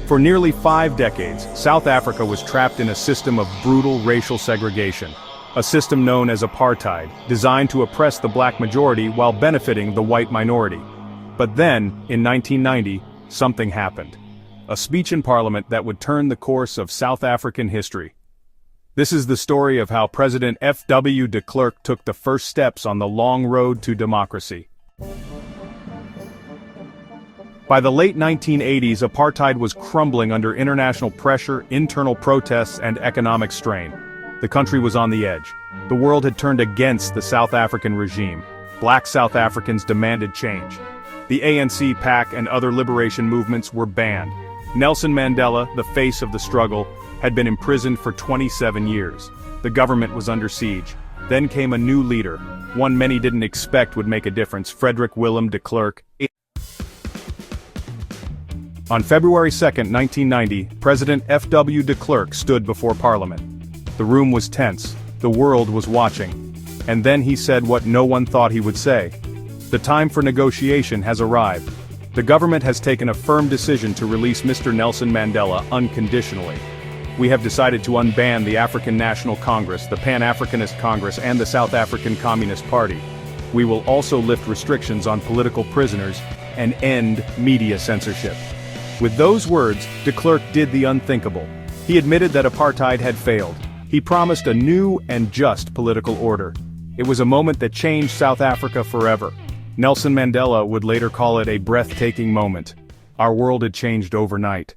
For nearly 5 decades, South Africa was trapped in a system of brutal racial segregation. A system known as Apartheid, designed to oppress the black majority while benefiting the white minority. But then, in 1990, something happened. A speech in Parliament that would turn the course of South African history. This is the story of how President F.W. de Klerk took the first steps on the long road to democracy. By the late 1980s, apartheid was crumbling under international pressure, internal protests, and economic strain. The country was on the edge. The world had turned against the South African regime. Black South Africans demanded change. The ANC, PAC, and other liberation movements were banned. Nelson Mandela, the face of the struggle, had been imprisoned for 27 years. The government was under siege. Then came a new leader, one many didn't expect would make a difference, Frederick Willem de Klerk. On February 2, 1990, President F.W. de Klerk stood before Parliament. The room was tense. The world was watching. And then he said what no one thought he would say. The time for negotiation has arrived. The government has taken a firm decision to release Mr. Nelson Mandela unconditionally. We have decided to unban the African National Congress, the Pan-Africanist Congress, and the South African Communist Party. We will also lift restrictions on political prisoners and end media censorship. With those words, de Klerk did the unthinkable. He admitted that apartheid had failed. He promised a new and just political order. It was a moment that changed South Africa forever. Nelson Mandela would later call it a breathtaking moment. Our world had changed overnight.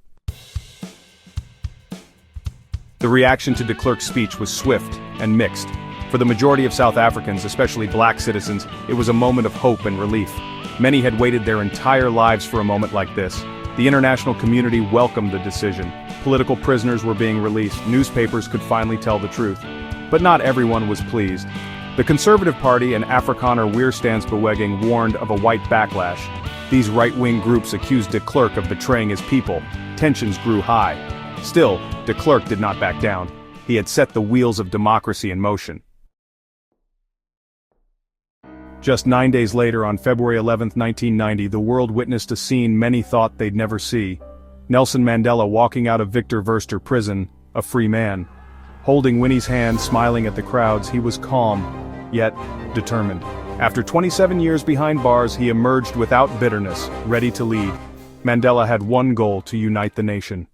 The reaction to de Klerk's speech was swift and mixed. For the majority of South Africans, especially black citizens, it was a moment of hope and relief. Many had waited their entire lives for a moment like this. The international community welcomed the decision. Political prisoners were being released. Newspapers could finally tell the truth. But not everyone was pleased. The Conservative Party and Afrikaner Weerstandsbeweging warned of a white backlash. These right-wing groups accused de Klerk of betraying his people. Tensions grew high. Still, de Klerk did not back down. He had set the wheels of democracy in motion. Just 9 days later, on February 11, 1990, the world witnessed a scene many thought they'd never see. Nelson Mandela walking out of Victor Verster prison, a free man. Holding Winnie's hand, smiling at the crowds, he was calm, yet determined. After 27 years behind bars, he emerged without bitterness, ready to lead. Mandela had one goal: to unite the nation.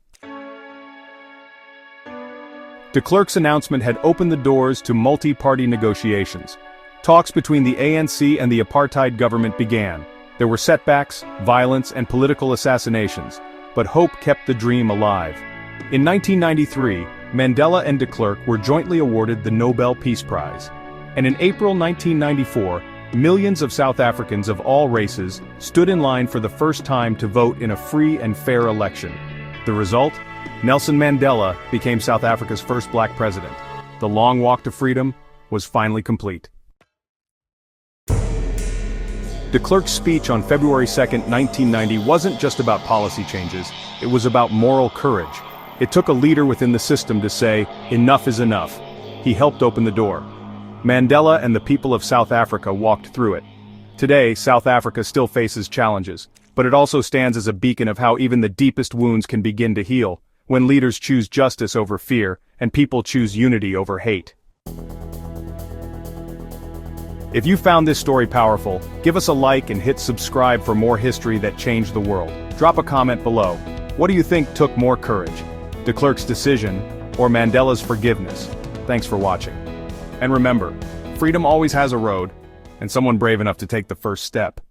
De Klerk's announcement had opened the doors to multi-party negotiations. Talks between the ANC and the apartheid government began. There were setbacks, violence, and political assassinations, but hope kept the dream alive. In 1993, Mandela and de Klerk were jointly awarded the Nobel Peace Prize. And in April 1994, millions of South Africans of all races stood in line for the first time to vote in a free and fair election. The result? Nelson Mandela became South Africa's first black president. The long walk to freedom was finally complete. De Klerk's speech on February 2, 1990 wasn't just about policy changes, it was about moral courage. It took a leader within the system to say, enough is enough. He helped open the door. Mandela and the people of South Africa walked through it. Today, South Africa still faces challenges, but it also stands as a beacon of how even the deepest wounds can begin to heal, when leaders choose justice over fear, and people choose unity over hate. If you found this story powerful, give us a like and hit subscribe for more history that changed the world. Drop a comment below. What do you think took more courage? De Klerk's decision, or Mandela's forgiveness? Thanks for watching. And remember, freedom always has a road, and someone brave enough to take the first step.